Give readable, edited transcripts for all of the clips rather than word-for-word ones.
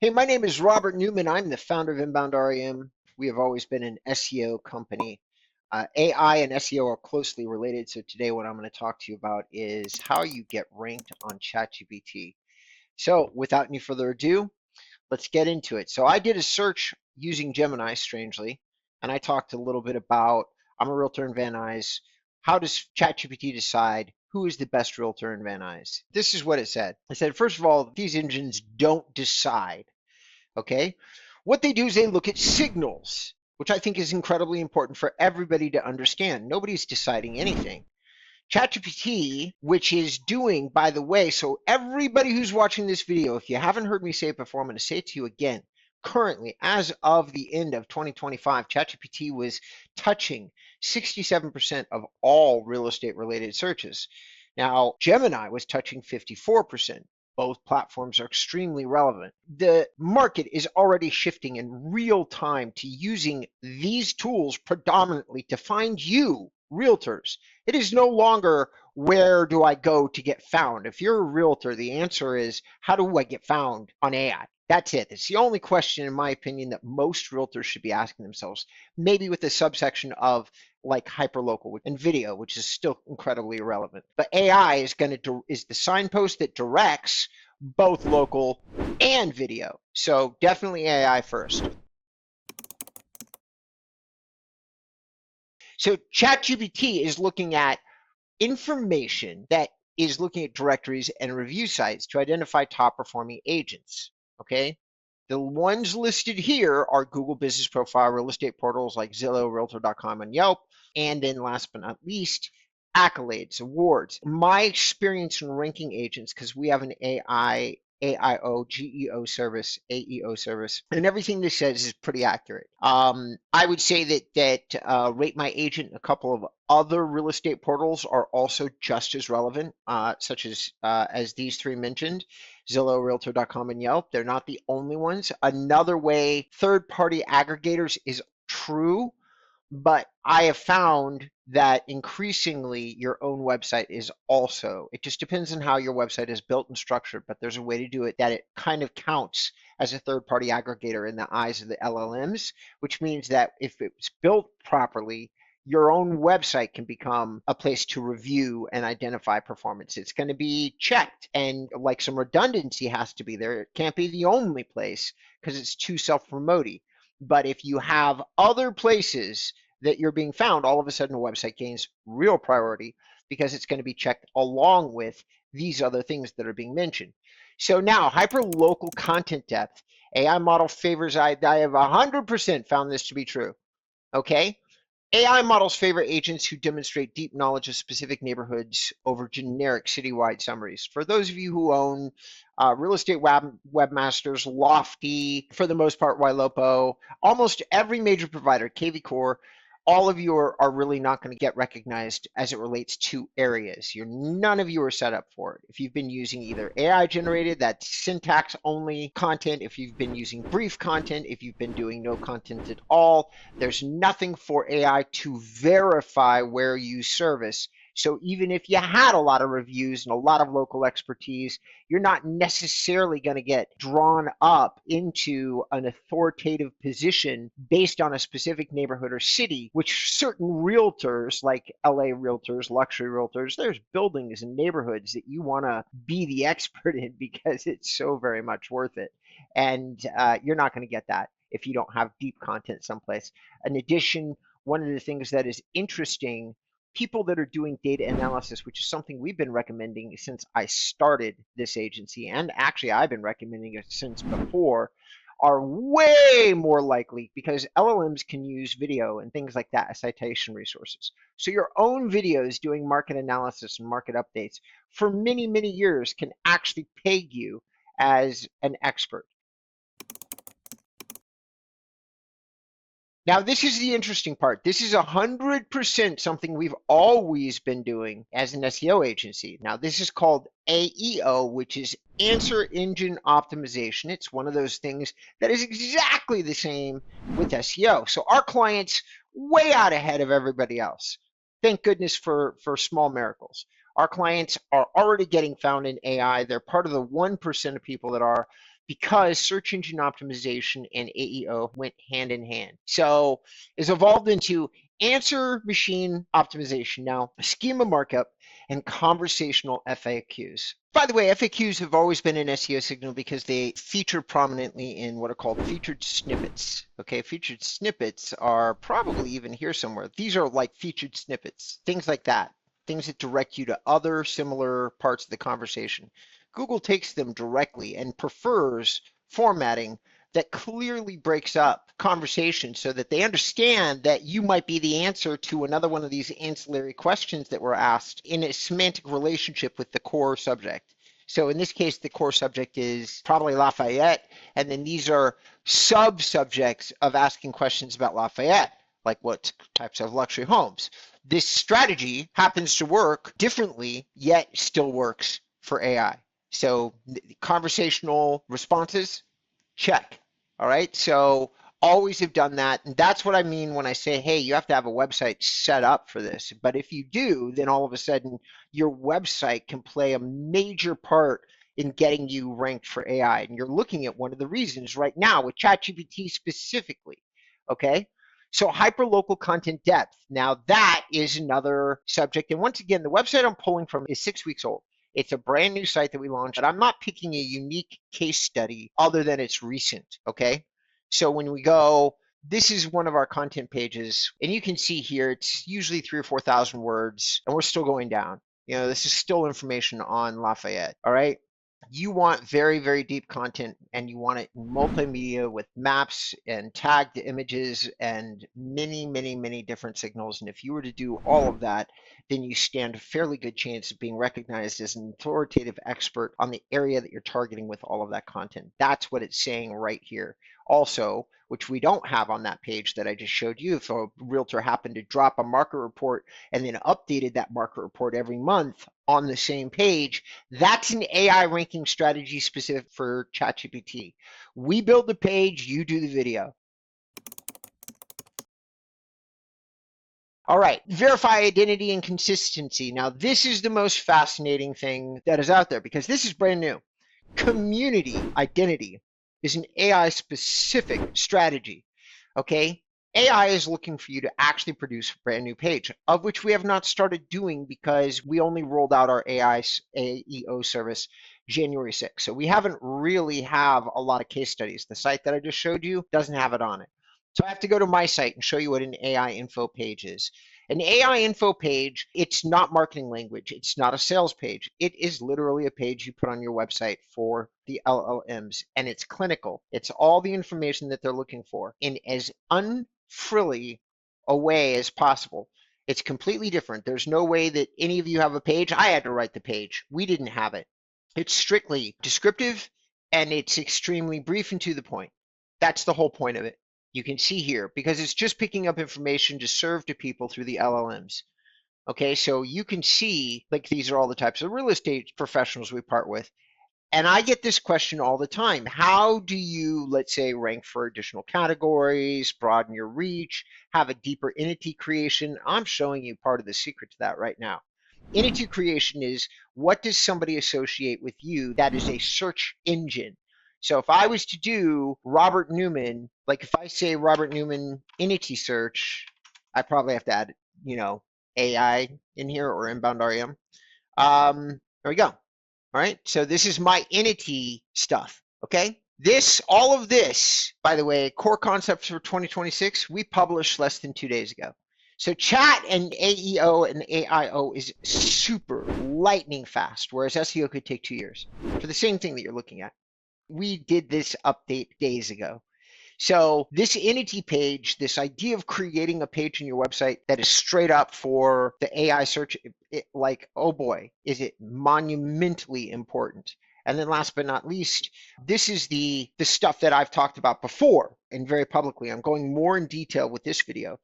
Hey, my name is Robert Newman. I'm the founder of InboundREM. We have always been an SEO company. AI and SEO are closely related. So today what I'm going to talk to you about is how you get ranked on ChatGPT. So without any further ado, let's get into it. So I did a search using Gemini, strangely, and I talked a little bit about, I'm a realtor in Van Nuys. How does ChatGPT decide who is the best realtor in Van Nuys? This is what it said. It said, first of all, these engines don't decide, okay? What they do is they look at signals, which I think is incredibly important for everybody to understand. Nobody's deciding anything. ChatGPT, which is doing, by the way, so everybody who's watching this video, if you haven't heard me say it before, I'm going to say it to you again. Currently, as of the end of 2025, ChatGPT was touching 67% of all real estate related searches. Now, Gemini was touching 54%. Both platforms are extremely relevant. The market is already shifting in real time to using these tools predominantly to find you, realtors. It is no longer where do I go to get found. If you're a realtor, the answer is how do I get found on AI? That's it. It's the only question, in my opinion, that most realtors should be asking themselves, maybe with a subsection of like hyperlocal and video, which is still incredibly irrelevant. But AI is is the signpost that directs both local and video. So definitely AI first. So ChatGPT is looking at information that is looking at directories and review sites to identify top performing agents, okay? The ones listed here are Google Business Profile, real estate portals like Zillow, Realtor.com, and Yelp. And then last but not least, accolades, awards. My experience in ranking agents, because we have an AIO, GEO service, AEO service, and everything this says is pretty accurate. I would say that Rate My Agent, a couple of other real estate portals are also just as relevant, such as these three mentioned, Zillow, Realtor.com, and Yelp. They're not the only ones. Another way, third-party aggregators is true, but I have found that increasingly your own website is also, it just depends on how your website is built and structured, but there's a way to do it that it kind of counts as a third-party aggregator in the eyes of the LLMs, which means that if it's built properly, your own website can become a place to review and identify performance. It's going to be checked, and like some redundancy has to be there. It can't be the only place because it's too self-promoting. But if you have other places that you're being found, all of a sudden a website gains real priority because it's going to be checked along with these other things that are being mentioned. So now, hyperlocal content depth. AI model favors, I have 100% found this to be true, okay? AI models favor agents who demonstrate deep knowledge of specific neighborhoods over generic citywide summaries. For those of you who own real estate webmasters, Lofty, for the most part, Ylopo, almost every major provider, KV Core, all of you are really not going to get recognized as it relates to areas. None of you are set up for it. If you've been using either AI generated, that syntax only content, if you've been using brief content, if you've been doing no content at all, there's nothing for AI to verify where you service. So even if you had a lot of reviews and a lot of local expertise, you're not necessarily going to get drawn up into an authoritative position based on a specific neighborhood or city, which certain realtors, like LA realtors, luxury realtors, there's buildings and neighborhoods that you want to be the expert in because it's so very much worth it. And you're not going to get that if you don't have deep content someplace. In addition, one of the things that is interesting, people that are doing data analysis, which is something we've been recommending since I started this agency, and actually I've been recommending it since before, are way more likely because LLMs can use video and things like that as citation resources. So your own videos doing market analysis and market updates for many, many years can actually peg you as an expert. Now, this is the interesting part. This is 100% something we've always been doing as an SEO agency. Now, this is called AEO, which is Answer Engine Optimization. It's one of those things that is exactly the same with SEO. So our clients way out ahead of everybody else. Thank goodness for small miracles. Our clients are already getting found in AI. They're part of the 1% of people that are. because search engine optimization and AEO went hand in hand. So it's evolved into answer machine optimization now, schema markup, and conversational FAQs. By the way, FAQs have always been an SEO signal because they feature prominently in what are called featured snippets. Okay, featured snippets are probably even here somewhere. These are like featured snippets, things like that, things that direct you to other similar parts of the conversation. Google takes them directly and prefers formatting that clearly breaks up conversation so that they understand that you might be the answer to another one of these ancillary questions that were asked in a semantic relationship with the core subject. So in this case, the core subject is probably Lafayette, and then these are sub-subjects of asking questions about Lafayette, like what types of luxury homes. This strategy happens to work differently, yet still works for AI. So conversational responses, check. All right. So always have done that. And that's what I mean when I say, hey, you have to have a website set up for this. But if you do, then all of a sudden your website can play a major part in getting you ranked for AI. And you're looking at one of the reasons right now with ChatGPT specifically. Okay. So hyperlocal content depth. Now that is another subject. And once again, the website I'm pulling from is 6 weeks old. It's a brand new site that we launched, and I'm not picking a unique case study other than it's recent, okay? So when we go, this is one of our content pages, and you can see here, it's usually 3,000 or 4,000 words, and we're still going down. You know, this is still information on Lafayette, all right? You want very, very deep content, and you want it multimedia with maps and tagged images and many, many, many different signals. And if you were to do all of that, then you stand a fairly good chance of being recognized as an authoritative expert on the area that you're targeting with all of that content. That's what it's saying right here. Also, which we don't have on that page that I just showed you, if a realtor happened to drop a market report and then updated that market report every month on the same page, that's an AI ranking strategy specific for ChatGPT. We build the page, you do the video. All right, verify identity and consistency. Now, this is the most fascinating thing that is out there because this is brand new. Community identity is an AI specific strategy. Okay, AI is looking for you to actually produce a brand new page, of which we have not started doing because we only rolled out our AI AEO service January 6th. So we haven't really have a lot of case studies. The site that I just showed you doesn't have it on it. So I have to go to my site and show you what an AI info page is. An AI info page, it's not marketing language. It's not a sales page. It is literally a page you put on your website for the LLMs, and it's clinical. It's all the information that they're looking for in as unfrilly a way as possible. It's completely different. There's no way that any of you have a page. I had to write the page. We didn't have it. It's strictly descriptive, and it's extremely brief and to the point. That's the whole point of it. You can see here, because it's just picking up information to serve to people through the LLMs. Okay, so you can see, like, these are all the types of real estate professionals we part with. And I get this question all the time. How do you, let's say, rank for additional categories, broaden your reach, have a deeper entity creation? I'm showing you part of the secret to that right now. Entity creation is, what does somebody associate with you that is a search engine? So if I was to do Robert Newman, like if I say Robert Newman entity search, I probably have to add, you know, AI in here or InboundREM. There we go. All right. So this is my entity stuff. Okay. All of this, by the way, core concepts for 2026, we published less than 2 days ago. So chat and AEO and AIO is super lightning fast, whereas SEO could take 2 years for the same thing that you're looking at. We did this update days ago. So this entity page, this idea of creating a page in your website that is straight up for the AI search, like, oh boy, is it monumentally important. And then last but not least, this is the stuff that I've talked about before and very publicly. I'm going more in detail with this video.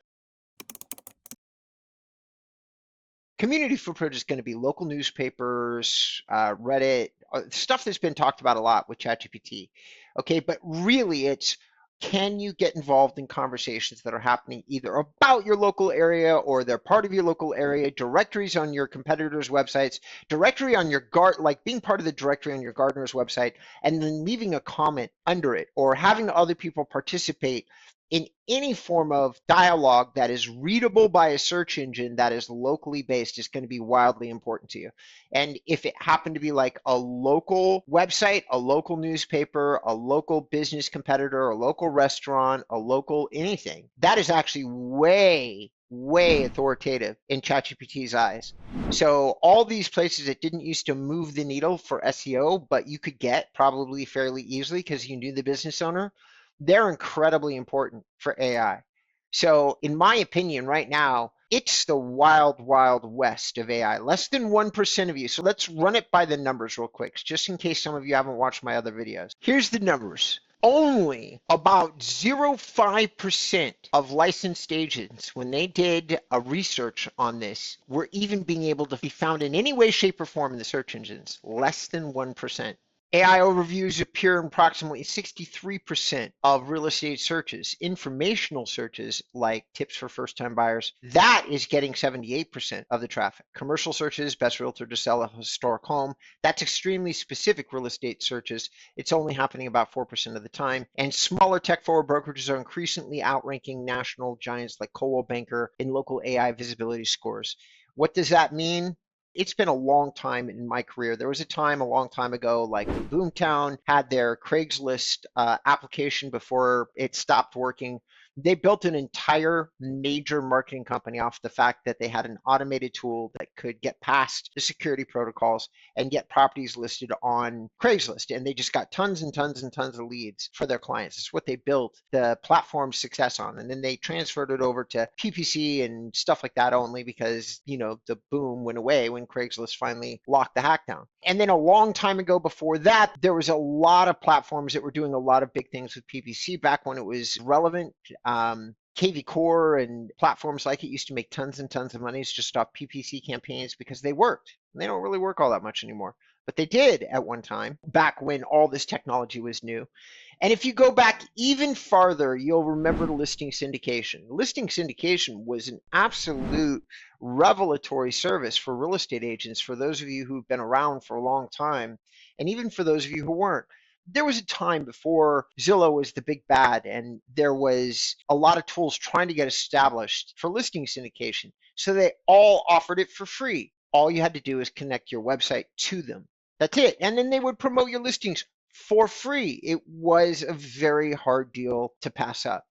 Community footprint is going to be local newspapers, Reddit, stuff that's been talked about a lot with ChatGPT. Okay, but really it's can you get involved in conversations that are happening either about your local area or they're part of your local area, directories on your competitors' websites, directory on your like being part of the directory on your gardener's website, and then leaving a comment under it or having other people participate in any form of dialogue that is readable by a search engine that is locally based is going to be wildly important to you. And if it happened to be like a local website, a local newspaper, a local business competitor, a local restaurant, a local anything, that is actually way authoritative in ChatGPT's eyes. So all these places that didn't used to move the needle for SEO, but you could get probably fairly easily because you knew the business owner, they're incredibly important for AI. So in my opinion, right now, it's the wild west of AI. Less than 1% of you. So let's run it by the numbers real quick, just in case some of you haven't watched my other videos. Here's the numbers. Only about 0.05% of licensed agents, when they did a research on this, were even being able to be found in any way, shape, or form in the search engines. Less than 1%. AI overviews appear in approximately 63% of real estate searches. Informational searches like tips for first-time buyers, that is getting 78% of the traffic. Commercial searches, best realtor to sell a historic home, that's extremely specific real estate searches. It's only happening about 4% of the time. And smaller tech-forward brokerages are increasingly outranking national giants like Coldwell Banker in local AI visibility scores. What does that mean? It's been a long time in my career. There was a time a long time ago, like Boomtown had their Craigslist application before it stopped working. They built an entire major marketing company off the fact that they had an automated tool that could get past the security protocols and get properties listed on Craigslist. And they just got tons and tons and tons of leads for their clients. It's what they built the platform's success on. And then they transferred it over to PPC and stuff like that only because, you know, the boom went away when Craigslist finally locked the hack down. And then a long time ago before that, there was a lot of platforms that were doing a lot of big things with PPC back when it was relevant. KV Core and platforms like it used to make tons and tons of money just off PPC campaigns because they worked. They don't really work all that much anymore, but they did at one time back when all this technology was new. And if you go back even farther, you'll remember listing syndication. Listing syndication was an absolute revelatory service for real estate agents, for those of you who've been around for a long time, and even for those of you who weren't. There was a time before Zillow was the big bad, and there was a lot of tools trying to get established for listing syndication. So they all offered it for free. All you had to do is connect your website to them. That's it. And then they would promote your listings for free. It was a very hard deal to pass up.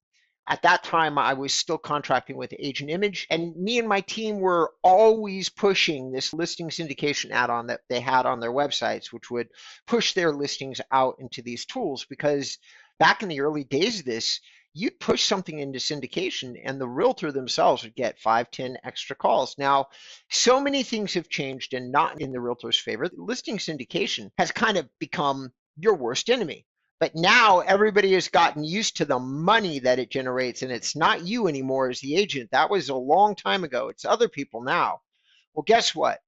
At that time, I was still contracting with Agent Image, and me and my team were always pushing this listing syndication add-on that they had on their websites, which would push their listings out into these tools. Because back in the early days of this, you'd push something into syndication and the realtor themselves would get 5, 10 extra calls. Now, so many things have changed and not in the realtor's favor. Listing syndication has kind of become your worst enemy. But now everybody has gotten used to the money that it generates, and it's not you anymore as the agent. That was a long time ago. It's other people now. Well, guess what?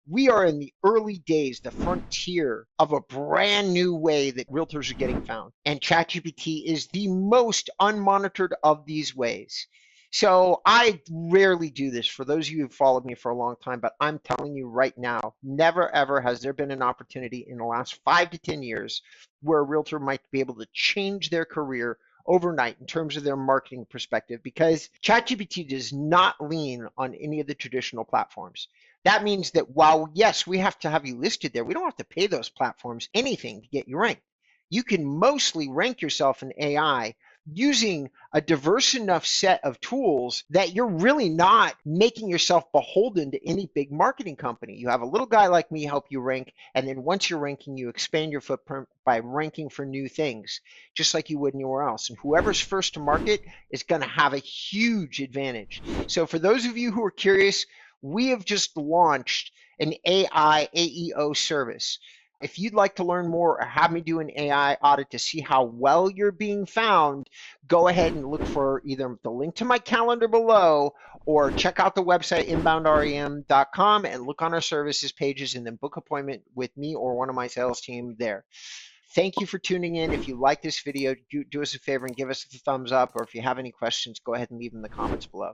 We are in the early days, the frontier of a brand new way that realtors are getting found. And ChatGPT is the most unmonitored of these ways. So I rarely do this for those of you who've followed me for a long time, but I'm telling you right now, never ever has there been an opportunity in the last 5 to 10 years where a realtor might be able to change their career overnight in terms of their marketing perspective, because ChatGPT does not lean on any of the traditional platforms. That means that while, yes, we have to have you listed there, we don't have to pay those platforms anything to get you ranked. You can mostly rank yourself in AI using a diverse enough set of tools that you're really not making yourself beholden to any big marketing company. You have a little guy like me help you rank, and then once you're ranking, you expand your footprint by ranking for new things, just like you would anywhere else. And whoever's first to market is going to have a huge advantage. So for those of you who are curious, we have just launched an AI AEO service. If you'd like to learn more or have me do an AI audit to see how well you're being found, go ahead and look for either the link to my calendar below or check out the website inboundrem.com and look on our services pages and then book appointment with me or one of my sales team there. Thank you for tuning in. If you like this video, do us a favor and give us a thumbs up, or if you have any questions, go ahead and leave them in the comments below.